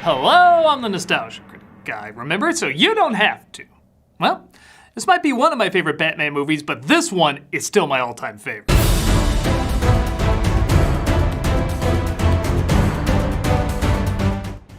Hello, I'm the Nostalgia Critic guy, remember? So you don't have to. Well, this might be one of my favorite Batman movies, but this one is still my all-time favorite.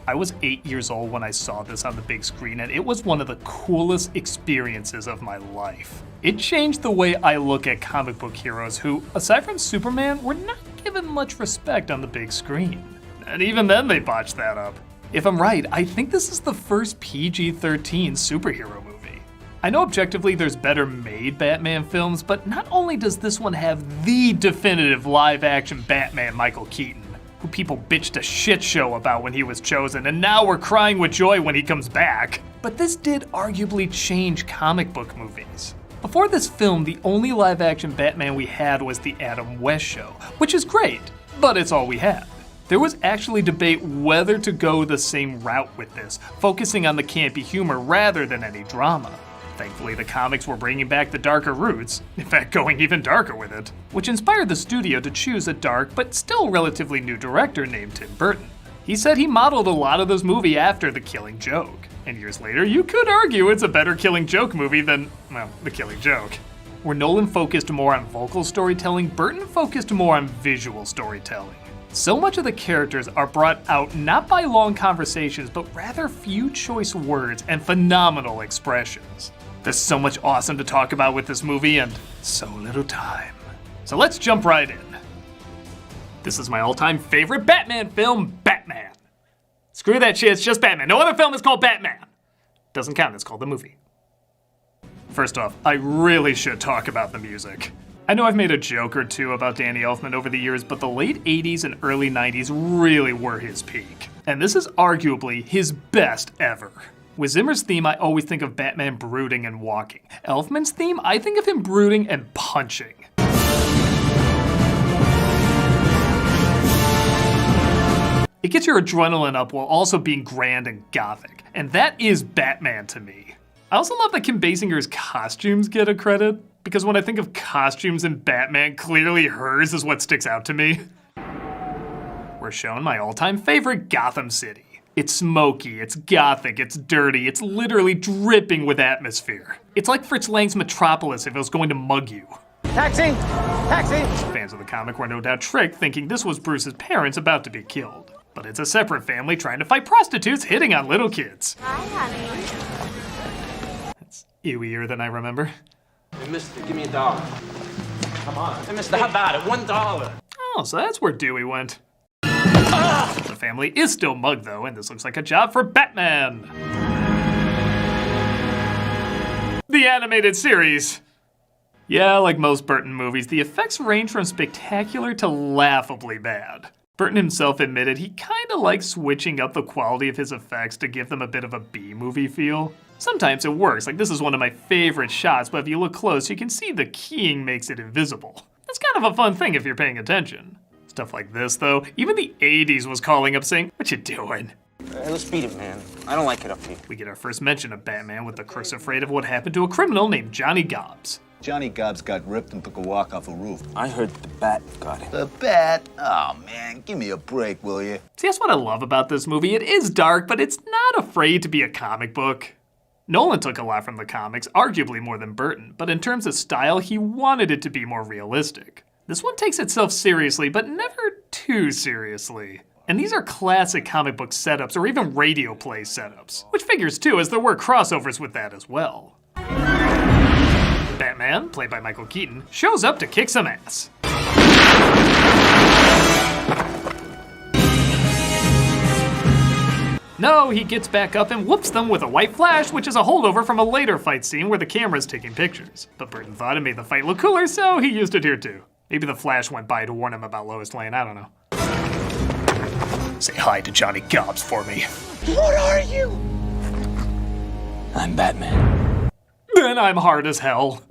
I was 8 years old when I saw this on the big screen, and it was one of the coolest experiences of my life. It changed the way I look at comic book heroes who, aside from Superman, were not given much respect on the big screen. And even then they botched that up. If I'm right, I think this is the first PG-13 superhero movie. I know objectively there's better made Batman films, but not only does this one have the definitive live-action Batman Michael Keaton, who people bitched a shit show about when he was chosen, and now we're crying with joy when he comes back, but this did arguably change comic book movies. Before this film, the only live-action Batman we had was the Adam West show, which is great, but it's all we had. There was actually debate whether to go the same route with this, focusing on the campy humor rather than any drama. Thankfully, the comics were bringing back the darker roots, in fact going even darker with it, which inspired the studio to choose a dark but still relatively new director named Tim Burton. He said he modeled a lot of this movie after The Killing Joke, and years later you could argue it's a better Killing Joke movie than, well, The Killing Joke. Where Nolan focused more on vocal storytelling, Burton focused more on visual storytelling. So much of the characters are brought out not by long conversations, but rather few choice words and phenomenal expressions. There's so much awesome to talk about with this movie and so little time. So let's jump right in. This is my all-time favorite Batman film, Batman. Screw that shit, it's just Batman. No other film is called Batman. Doesn't count, it's called the movie. First off, I really should talk about the music. I know I've made a joke or two about Danny Elfman over the years, but the late 80s and early 90s really were his peak. And this is arguably his best ever. With Zimmer's theme, I always think of Batman brooding and walking. Elfman's theme, I think of him brooding and punching. It gets your adrenaline up while also being grand and gothic, and that is Batman to me. I also love that Kim Basinger's costumes get a credit, because when I think of costumes in Batman, clearly hers is what sticks out to me. We're shown my all-time favorite, Gotham City. It's smoky, it's gothic, it's dirty, it's literally dripping with atmosphere. It's like Fritz Lang's Metropolis if it was going to mug you. Taxi! Taxi! Fans of the comic were no doubt tricked, thinking this was Bruce's parents about to be killed. But it's a separate family trying to fight prostitutes hitting on little kids. Hi, honey. It's ewier than I remember. Hey, mister, give me $1. Come on. Hey, mister, how about it? $1. Oh, so that's where Dewey went. The family is still mugged though, and this looks like a job for Batman. The animated series. Yeah, like most Burton movies, the effects range from spectacular to laughably bad. Burton himself admitted he kinda likes switching up the quality of his effects to give them a bit of a B-movie feel. Sometimes it works, like this is one of my favorite shots, but if you look close, you can see the keying makes it invisible. That's kind of a fun thing if you're paying attention. Stuff like this, though, even the 80s was calling up saying, "What you doing?" Hey, let's beat it, man. I don't like it up here. We get our first mention of Batman with the crooks afraid of what happened to a criminal named Johnny Gobbs. Johnny Gobbs got ripped and took a walk off a roof. I heard the bat got him. The bat? Oh, man, give me a break, will you? See, that's what I love about this movie. It is dark, but it's not afraid to be a comic book. Nolan took a lot from the comics, arguably more than Burton, but in terms of style, he wanted it to be more realistic. This one takes itself seriously, but never too seriously. And these are classic comic book setups, or even radio play setups. Which figures too, as there were crossovers with that as well. Batman, played by Michael Keaton, shows up to kick some ass. No, he gets back up and whoops them with a white flash, which is a holdover from a later fight scene where the camera's taking pictures. But Burton thought it made the fight look cooler, so he used it here too. Maybe the flash went by to warn him about Lois Lane, I don't know. Say hi to Johnny Gobbs for me. What are you? I'm Batman. Then I'm hard as hell.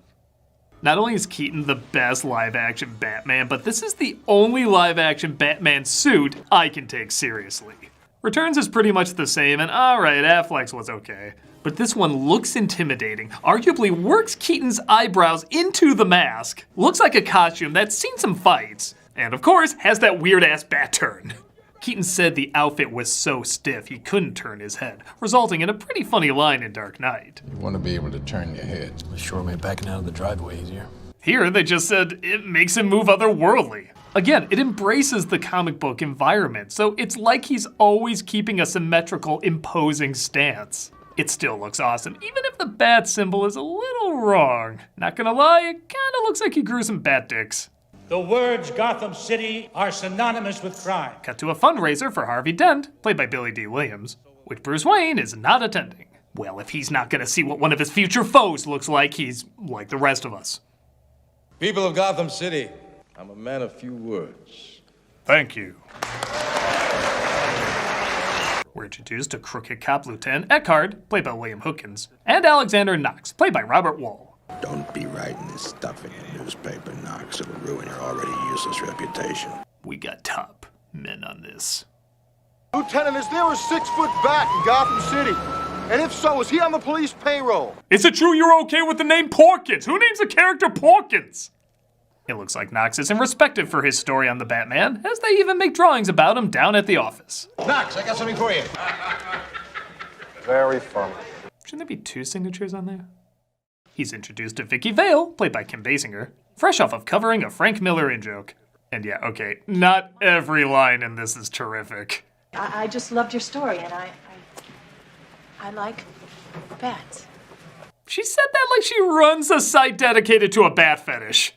Not only is Keaton the best live-action Batman, but this is the only live-action Batman suit I can take seriously. Returns is pretty much the same, and alright, Affleck's was okay. But this one looks intimidating, arguably works Keaton's eyebrows into the mask, looks like a costume that's seen some fights, and of course, has that weird-ass bat turn. Keaton said the outfit was so stiff he couldn't turn his head, resulting in a pretty funny line in Dark Knight. You want to be able to turn your head. It sure made backing out of the driveway easier. Here, they just said it makes him move otherworldly. Again, it embraces the comic book environment, so it's like he's always keeping a symmetrical, imposing stance. It still looks awesome, even if the bat symbol is a little wrong. Not gonna lie, it kinda looks like he grew some bat dicks. The words Gotham City are synonymous with crime. Cut to a fundraiser for Harvey Dent, played by Billy D. Williams, which Bruce Wayne is not attending. Well, if he's not gonna see what one of his future foes looks like, he's like the rest of us. People of Gotham City, I'm a man of few words. Thank you. We're introduced to crooked cop Lieutenant Eckhart, played by William Hookins, and Alexander Knox, played by Robert Wall. Don't be writing this stuff in your newspaper, Knox. It'll ruin your already useless reputation. We got top men on this. Lieutenant, is there a 6-foot bat in Gotham City? And if so, is he on the police payroll? Is it true you're okay with the name Porkins? Who names a character Porkins? It looks like Knox isn't respected for his story on the Batman, as they even make drawings about him down at the office. Knox, I got something for you. Very funny. Shouldn't there be 2 signatures on there? He's introduced to Vicky Vale, played by Kim Basinger, fresh off of covering a Frank Miller in-joke. And yeah, okay, not every line in this is terrific. I just loved your story, and I like bats. She said that like she runs a site dedicated to a bat fetish.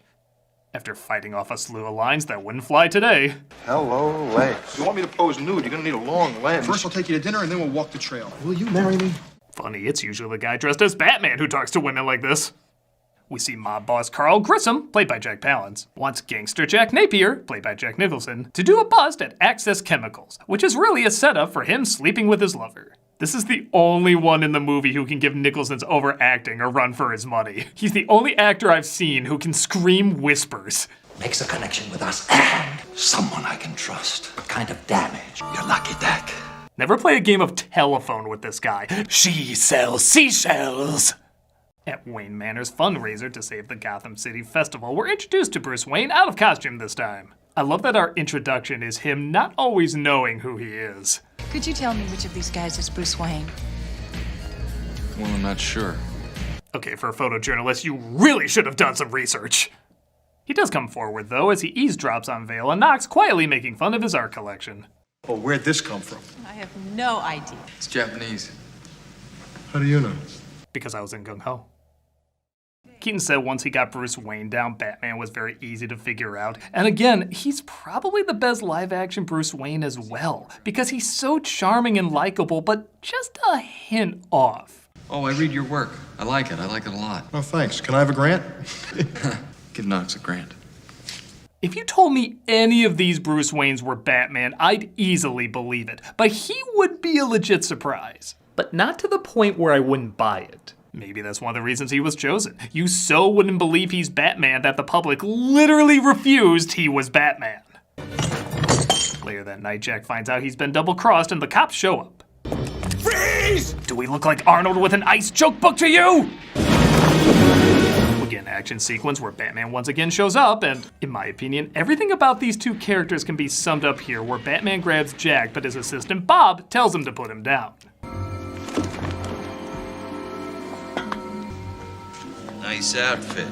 After fighting off a slew of lines that wouldn't fly today. Hello, legs. You want me to pose nude, you're gonna need a long lens. First, I'll take you to dinner, and then we'll walk the trail. Will you marry me? Funny, it's usually the guy dressed as Batman who talks to women like this. We see mob boss Carl Grissom, played by Jack Palance, wants gangster Jack Napier, played by Jack Nicholson, to do a bust at Access Chemicals, which is really a setup for him sleeping with his lover. This is the only one in the movie who can give Nicholson's overacting a run for his money. He's the only actor I've seen who can scream whispers. Makes a connection with us and someone I can trust. What kind of damage? You're lucky, Dak. Never play a game of telephone with this guy. She sells seashells. At Wayne Manor's fundraiser to save the Gotham City Festival, we're introduced to Bruce Wayne out of costume this time. I love that our introduction is him not always knowing who he is. Could you tell me which of these guys is Bruce Wayne? Well, I'm not sure. Okay, for a photojournalist, you really should have done some research. He does come forward, though, as he eavesdrops on Vale and Knox, quietly making fun of his art collection. Oh, where'd this come from? I have no idea. It's Japanese. How do you know? Because I was in Gung Ho. Keaton said once he got Bruce Wayne down, Batman was very easy to figure out. And again, he's probably the best live-action Bruce Wayne as well, because he's so charming and likable, but just a hint off. Oh, I read your work. I like it. I like it a lot. Oh, thanks. Can I have a grant? Give Knox a grant. If you told me any of these Bruce Waynes were Batman, I'd easily believe it. But he would be a legit surprise. But not to the point where I wouldn't buy it. Maybe that's one of the reasons he was chosen. You so wouldn't believe he's Batman that the public literally refused he was Batman. Later that night, Jack finds out he's been double-crossed and the cops show up. Freeze! Do we look like Arnold with an ice joke book to you? Again, action sequence where Batman once again shows up, and in my opinion, everything about these two characters can be summed up here, where Batman grabs Jack, but his assistant Bob tells him to put him down. Nice outfit.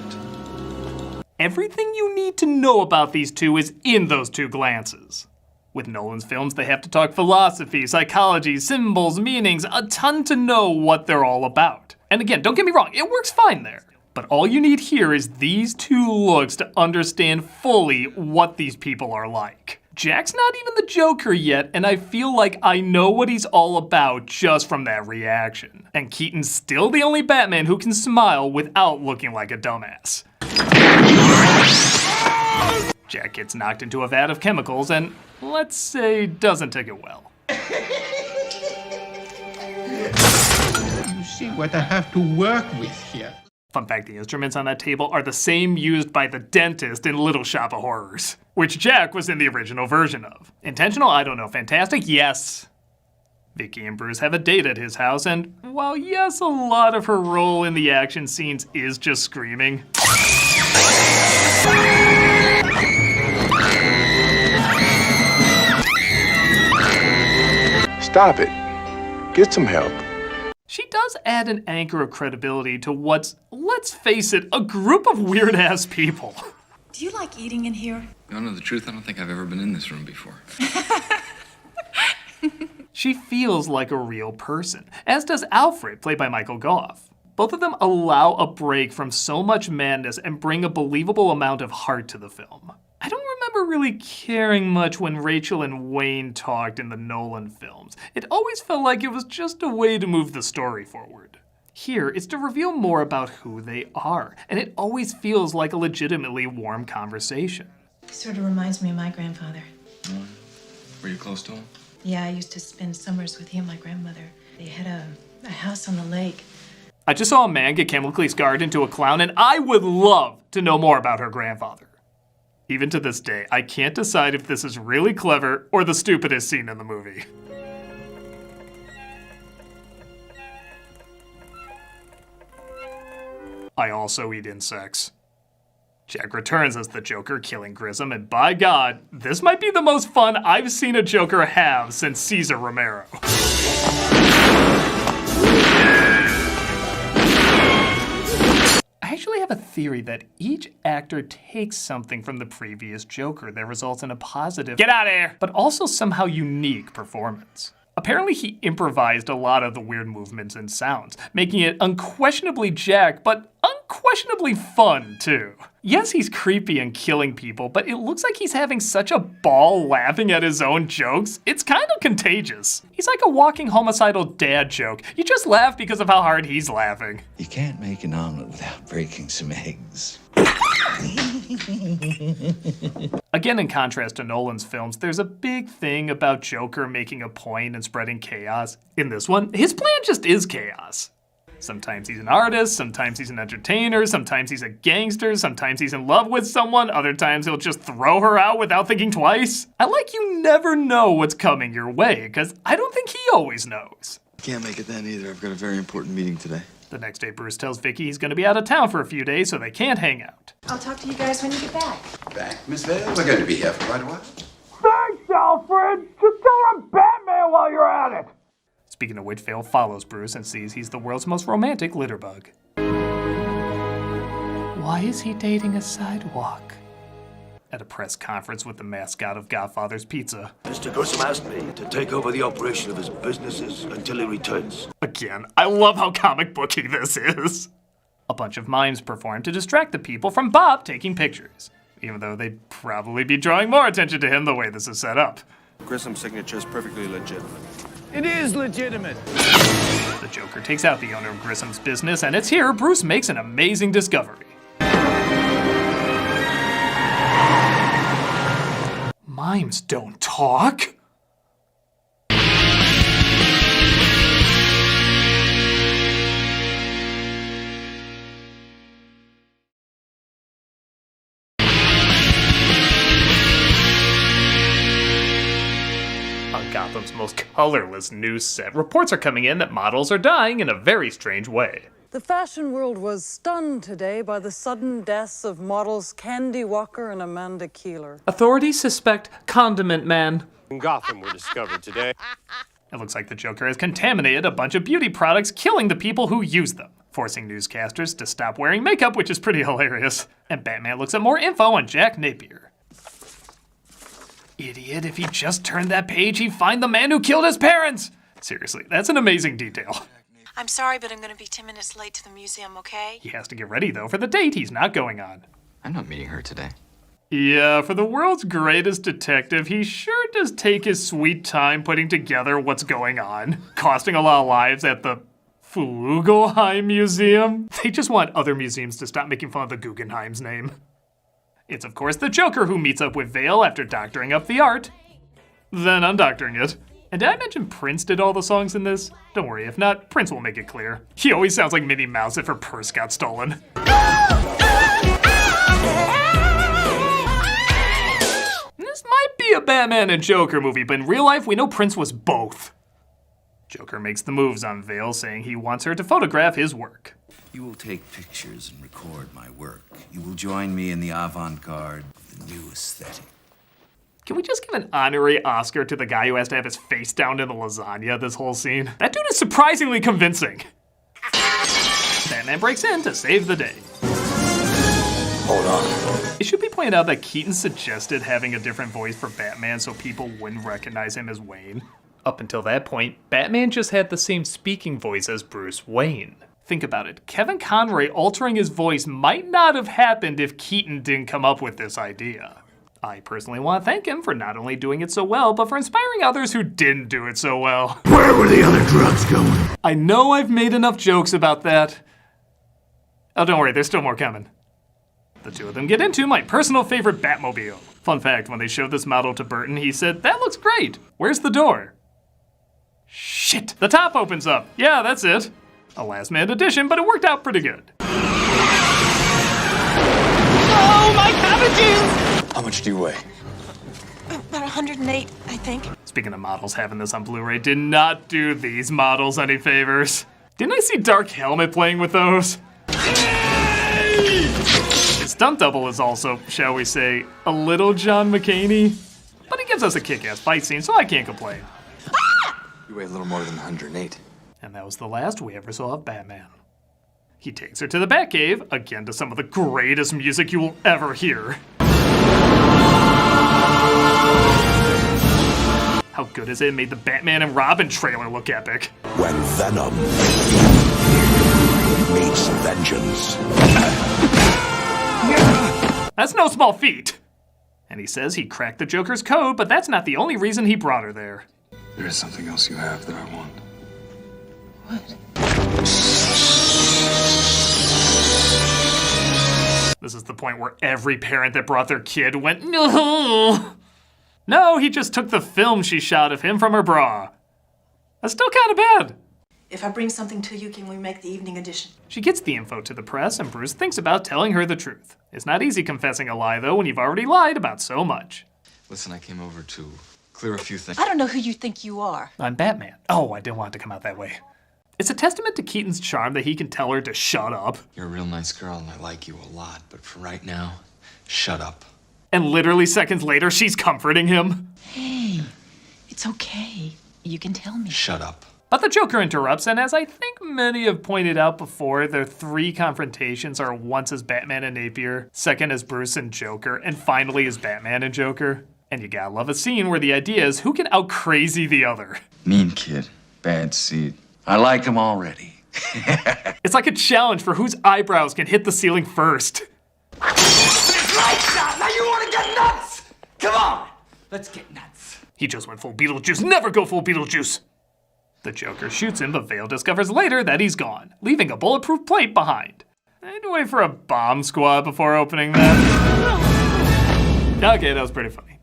Everything you need to know about these two is in those two glances. With Nolan's films, they have to talk philosophy, psychology, symbols, meanings, a ton to know what they're all about. And again, don't get me wrong, it works fine there. But all you need here is these two looks to understand fully what these people are like. Jack's not even the Joker yet, and I feel like I know what he's all about just from that reaction. And Keaton's still the only Batman who can smile without looking like a dumbass. Jack gets knocked into a vat of chemicals and, let's say, doesn't take it well. You see what I have to work with here. Fun fact, the instruments on that table are the same used by the dentist in Little Shop of Horrors, which Jack was in the original version of. Intentional? I don't know. Fantastic? Yes. Vicky and Bruce have a date at his house, and while yes, a lot of her role in the action scenes is just screaming, Stop it. Get some help. She does add an anchor of credibility to what's, let's face it, a group of weird-ass people. Do you like eating in here? You wanna know the truth? I don't think I've ever been in this room before. She feels like a real person, as does Alfred, played by Michael Gough. Both of them allow a break from so much madness and bring a believable amount of heart to the film. I don't remember really caring much when Rachel and Wayne talked in the Nolan films. It always felt like it was just a way to move the story forward. Here, it's to reveal more about who they are, and it always feels like a legitimately warm conversation. He sort of reminds me of my grandfather. Were you close to him? Yeah, I used to spend summers with he and my grandmother. They had a house on the lake. I just saw a man get chemically scarred into a clown, and I would love to know more about her grandfather. Even to this day, I can't decide if this is really clever or the stupidest scene in the movie. I also eat insects. Jack returns as the Joker, killing Grissom, and by God, this might be the most fun I've seen a Joker have since Cesar Romero. I actually have a theory that each actor takes something from the previous Joker that results in a positive, get out of here, but also somehow unique performance. Apparently he improvised a lot of the weird movements and sounds, making it unquestionably Jack, but unquestionably fun too. Yes, he's creepy and killing people, but it looks like he's having such a ball laughing at his own jokes, it's kind of contagious. He's like a walking homicidal dad joke. You just laugh because of how hard he's laughing. You can't make an omelet without breaking some eggs. Again, in contrast to Nolan's films, there's a big thing about Joker making a point and spreading chaos. In this one, his plan just is chaos. Sometimes he's an artist, sometimes he's an entertainer, sometimes he's a gangster, sometimes he's in love with someone, other times he'll just throw her out without thinking twice. I like you never know what's coming your way, because I don't think he always knows. Can't make it then either. I've got a very important meeting today. The next day, Bruce tells Vicky he's gonna be out of town for a few days, so they can't hang out. I'll talk to you guys when you get back. Back, Miss Vale? We're going to be here for quite a while. Thanks, Alfred! Just tell her I'm Batman while you're at it! Speaking of which, Vale follows Bruce and sees he's the world's most romantic litterbug. Why is he dating a sidewalk? At a press conference with the mascot of Godfather's Pizza. Mr. Grissom asked me to take over the operation of his businesses until he returns. Again, I love how comic booky this is. A bunch of mimes perform to distract the people from Bob taking pictures, even though they'd probably be drawing more attention to him the way this is set up. Grissom's signature is perfectly legitimate. It is legitimate. The Joker takes out the owner of Grissom's business, and it's here Bruce makes an amazing discovery. Mimes don't talk. On Gotham's most colorless news set, reports are coming in that models are dying in a very strange way. The fashion world was stunned today by the sudden deaths of models Candy Walker and Amanda Keeler. Authorities suspect Condiment Man In Gotham were discovered today. It looks like the Joker has contaminated a bunch of beauty products, killing the people who use them, forcing newscasters to stop wearing makeup, which is pretty hilarious. And Batman looks at more info on Jack Napier. Idiot, if he just turned that page, he'd find the man who killed his parents! Seriously, that's an amazing detail. I'm sorry, but I'm gonna be 10 minutes late to the museum, okay? He has to get ready, though, for the date he's not going on. I'm not meeting her today. Yeah, for the world's greatest detective, he sure does take his sweet time putting together what's going on, costing a lot of lives at the Flugelheim Museum. They just want other museums to stop making fun of the Guggenheim's name. It's of course the Joker who meets up with Vale after doctoring up the art, then undoctoring it. And did I mention Prince did all the songs in this? Don't worry, if not, Prince will make it clear. He always sounds like Minnie Mouse if her purse got stolen. This might be a Batman and Joker movie, but in real life, we know Prince was both. Joker makes the moves on Vale, saying he wants her to photograph his work. You will take pictures and record my work. You will join me in the avant-garde, the new aesthetic. Can we just give an honorary Oscar to the guy who has to have his face down in the lasagna this whole scene? That dude is surprisingly convincing. Batman breaks in to save the day. Hold on. It should be pointed out that Keaton suggested having a different voice for Batman so people wouldn't recognize him as Wayne. Up until that point, Batman just had the same speaking voice as Bruce Wayne. Think about it, Kevin Conroy altering his voice might not have happened if Keaton didn't come up with this idea. I personally want to thank him for not only doing it so well, but for inspiring others who didn't do it so well. Where were the other drugs going? I know I've made enough jokes about that. Oh, don't worry, there's still more coming. The two of them get into my personal favorite Batmobile. Fun fact, when they showed this model to Burton, he said, "That looks great. Where's the door?" Shit, the top opens up. Yeah, that's it. A last-minute addition, but it worked out pretty good. Oh, my cabbages! How much do you weigh? About 108, I think. Speaking of models, having this on Blu-ray did not do these models any favors. Didn't I see Dark Helmet playing with those? His stunt double is also, shall we say, a little John McCain-y. But he gives us a kick-ass fight scene, so I can't complain. You weigh a little more than 108. And that was the last we ever saw of Batman. He takes her to the Batcave, again to some of the greatest music you will ever hear. How good is it? It made the Batman and Robin trailer look epic. When Venom meets vengeance. That's no small feat. And he says he cracked the Joker's code, but that's not the only reason he brought her there. There is something else you have that I want. What? This is the point where every parent that brought their kid went, no. No, he just took the film she shot of him from her bra. That's still kind of bad. If I bring something to you, can we make the evening edition? She gets the info to the press, and Bruce thinks about telling her the truth. It's not easy confessing a lie, though, when you've already lied about so much. Listen, I came over to clear a few things. I don't know who you think you are. I'm Batman. Oh, I didn't want it to come out that way. It's a testament to Keaton's charm that he can tell her to shut up. You're a real nice girl, and I like you a lot, but for right now, shut up. And literally seconds later, she's comforting him. Hey, it's okay. You can tell me. Shut up. But the Joker interrupts, and as I think many have pointed out before, their three confrontations are once as Batman and Napier, second as Bruce and Joker, and finally as Batman and Joker. And you gotta love a scene where the idea is who can out-crazy the other. Mean kid, bad seed. I like him already. It's like a challenge for whose eyebrows can hit the ceiling first. Right shot! Now you want to get nuts! Come on! Let's get nuts. He just went full Beetlejuice. Never go full Beetlejuice! The Joker shoots him, but Vale discovers later that he's gone, leaving a bulletproof plate behind. I had to wait for a bomb squad before opening that. Okay, that was pretty funny.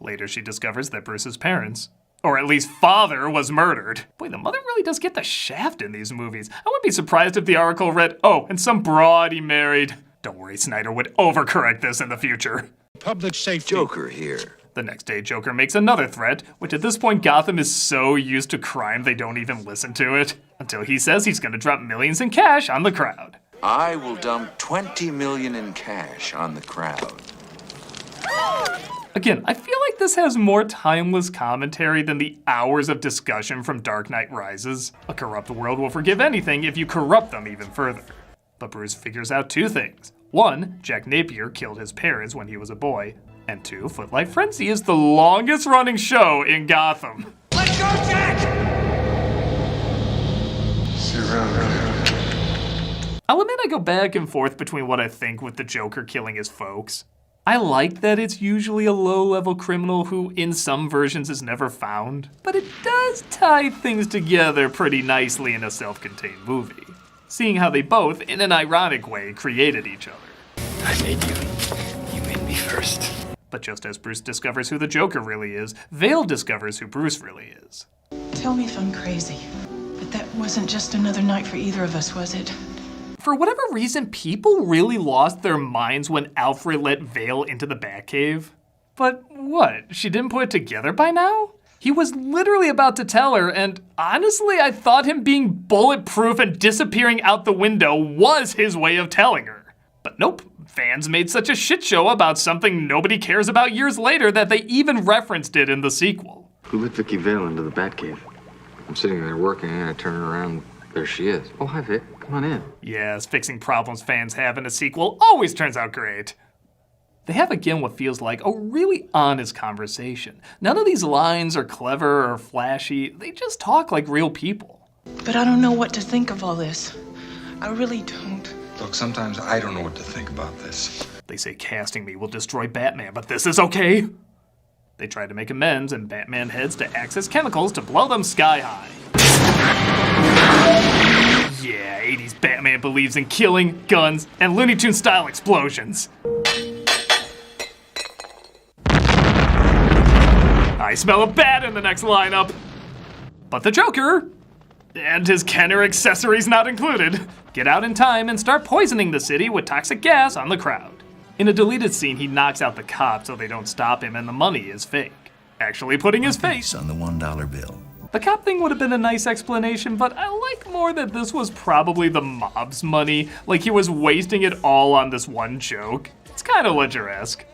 Later, she discovers that Bruce's parents, or at least father, was murdered. Boy, the mother really does get the shaft in these movies. I wouldn't be surprised if the article read, "Oh, and some broad he married." Don't worry, Snyder would overcorrect this in the future. Public safety. Joker here. The next day, Joker makes another threat, which at this point Gotham is so used to crime they don't even listen to it, until he says he's gonna drop millions in cash on the crowd. I will dump 20 million in cash on the crowd. Again, I feel like this has more timeless commentary than the hours of discussion from Dark Knight Rises. A corrupt world will forgive anything if you corrupt them even further. But Bruce figures out two things. One, Jack Napier killed his parents when he was a boy. And two, Footlight Frenzy is the longest running show in Gotham. Let's go, Jack! I'll admit I go back and forth between what I think with the Joker killing his folks. I like that it's usually a low-level criminal who, in some versions, is never found. But it does tie things together pretty nicely in a self-contained movie. Seeing how they both, in an ironic way, created each other. I made you. You made me first. But just as Bruce discovers who the Joker really is, Vale discovers who Bruce really is. Tell me if I'm crazy, but that wasn't just another night for either of us, was it? For whatever reason, people really lost their minds when Alfred let Vale into the Batcave. But what, she didn't put it together by now? He was literally about to tell her, and honestly, I thought him being bulletproof and disappearing out the window was his way of telling her. But nope, fans made such a shit show about something nobody cares about years later that they even referenced it in the sequel. Who let Vicky Vale into the Batcave? I'm sitting there working and I turn around, there she is. Oh, hi Vic, come on in. Yes, fixing problems fans have in a sequel always turns out great. They have again what feels like a really honest conversation. None of these lines are clever or flashy, they just talk like real people. But I don't know what to think of all this. I really don't. Look, sometimes I don't know what to think about this. They say casting me will destroy Batman, but this is okay. They try to make amends and Batman heads to Access Chemicals to blow them sky high. Yeah, 80s Batman believes in killing, guns, and Looney Tunes style explosions. I smell a bat in the next lineup. But the Joker, and his Kenner accessories not included, get out in time and start poisoning the city with toxic gas on the crowd. In a deleted scene, he knocks out the cops so they don't stop him and the money is fake, actually putting his face on the $1 bill. The cop thing would have been a nice explanation, but I like more that this was probably the mob's money, like he was wasting it all on this one joke. It's kind of Ledger-esque.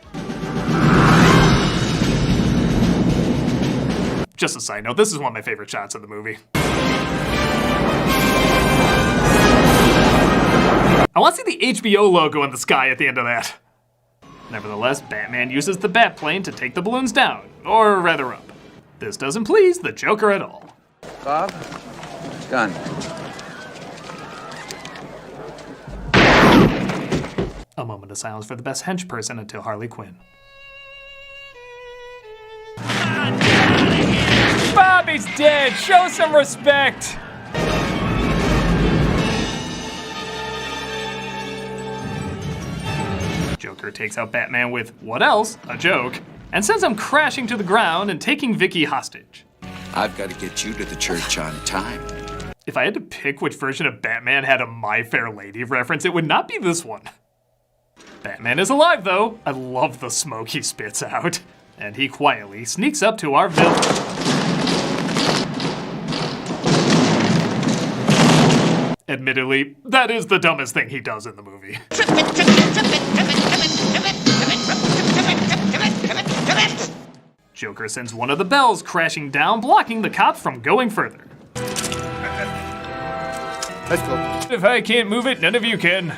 Just a side note, this is one of my favorite shots of the movie. I want to see the HBO logo in the sky at the end of that. Nevertheless, Batman uses the Batplane to take the balloons down, or rather up. This doesn't please the Joker at all. Bob? Gun. A moment of silence for the best hench person until Harley Quinn. Bobby's dead! Show some respect! Joker takes out Batman with, what else? A joke. And sends him crashing to the ground and taking Vicky hostage. I've got to get you to the church on time. If I had to pick which version of Batman had a My Fair Lady reference, it would not be this one. Batman is alive, though. I love the smoke he spits out. And he quietly sneaks up to our villain. Admittedly, that is the dumbest thing he does in the movie. Joker sends one of the bells crashing down, blocking the cops from going further. Let's go. If I can't move it, none of you can.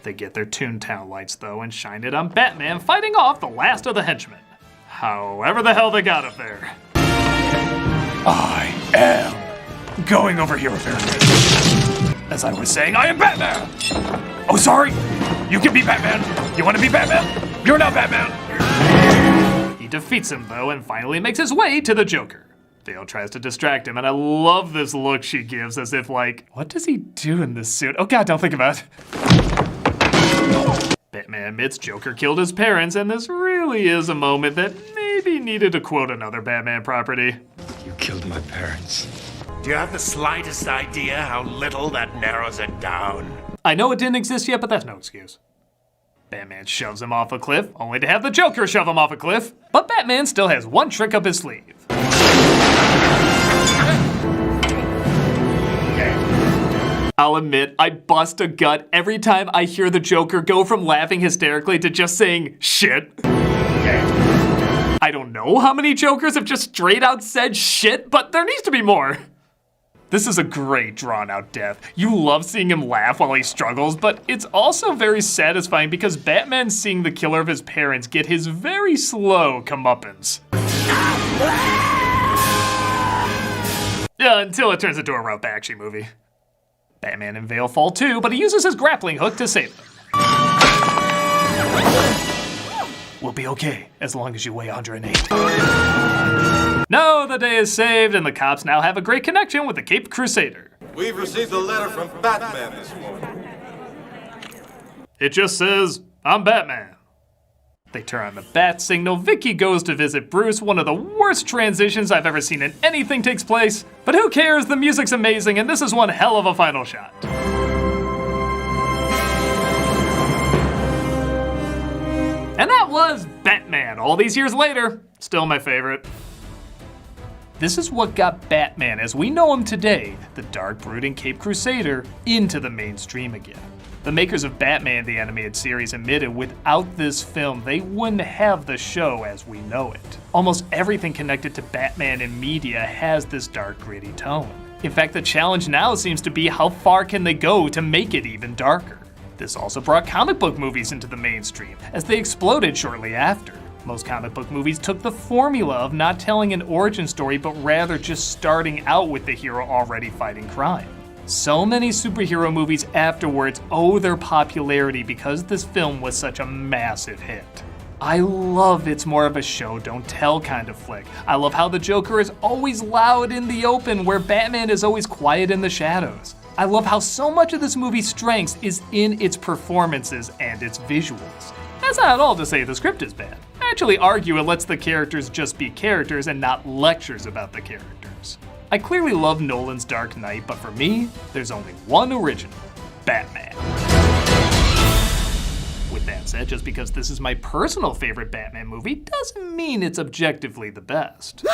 They get their Toontown lights, though, and shine it on Batman fighting off the last of the henchmen. However the hell they got up there. I am going over here, as I was saying, I am Batman! Oh, sorry! You can be Batman! You want to be Batman? You're not Batman! He defeats him, though, and finally makes his way to the Joker. Vale tries to distract him, and I love this look she gives as if like, what does he do in this suit? Oh god, don't think about it. Batman admits Joker killed his parents, and this really is a moment that maybe needed to quote another Batman property. You killed my parents. Do you have the slightest idea how little that narrows it down? I know it didn't exist yet, but that's no excuse. Batman shoves him off a cliff, only to have the Joker shove him off a cliff. But Batman still has one trick up his sleeve. I'll admit, I bust a gut every time I hear the Joker go from laughing hysterically to just saying, shit. I don't know how many Jokers have just straight out said shit, but there needs to be more. This is a great drawn-out death. You love seeing him laugh while he struggles, but it's also very satisfying because Batman's seeing the killer of his parents get his very slow comeuppance. Until it turns into a rough action movie. Batman and Vale fall too, but he uses his grappling hook to save them. We'll be okay, as long as you weigh 108. No, the day is saved, and the cops now have a great connection with the Caped Crusader. We've received a letter from Batman this morning. It just says, I'm Batman. They turn on the bat signal. Vicky goes to visit Bruce, one of the worst transitions I've ever seen in anything takes place. But who cares? The music's amazing, and this is one hell of a final shot. And that was Batman. All these years later, still my favorite. This is what got Batman, as we know him today, the dark, brooding Caped Crusader, into the mainstream again. The makers of Batman the Animated Series admitted without this film, they wouldn't have the show as we know it. Almost everything connected to Batman in media has this dark, gritty tone. In fact, the challenge now seems to be how far can they go to make it even darker. This also brought comic book movies into the mainstream, as they exploded shortly after. Most comic book movies took the formula of not telling an origin story, but rather just starting out with the hero already fighting crime. So many superhero movies afterwards owe their popularity because this film was such a massive hit. I love it's more of a show don't tell kind of flick. I love how the Joker is always loud in the open where Batman is always quiet in the shadows. I love how so much of this movie's strengths is in its performances and its visuals. That's not at all to say the script is bad. I actually argue it lets the characters just be characters and not lectures about the characters. I clearly love Nolan's Dark Knight, but for me, there's only one original, Batman. With that said, just because this is my personal favorite Batman movie doesn't mean it's objectively the best.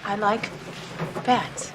I like bats.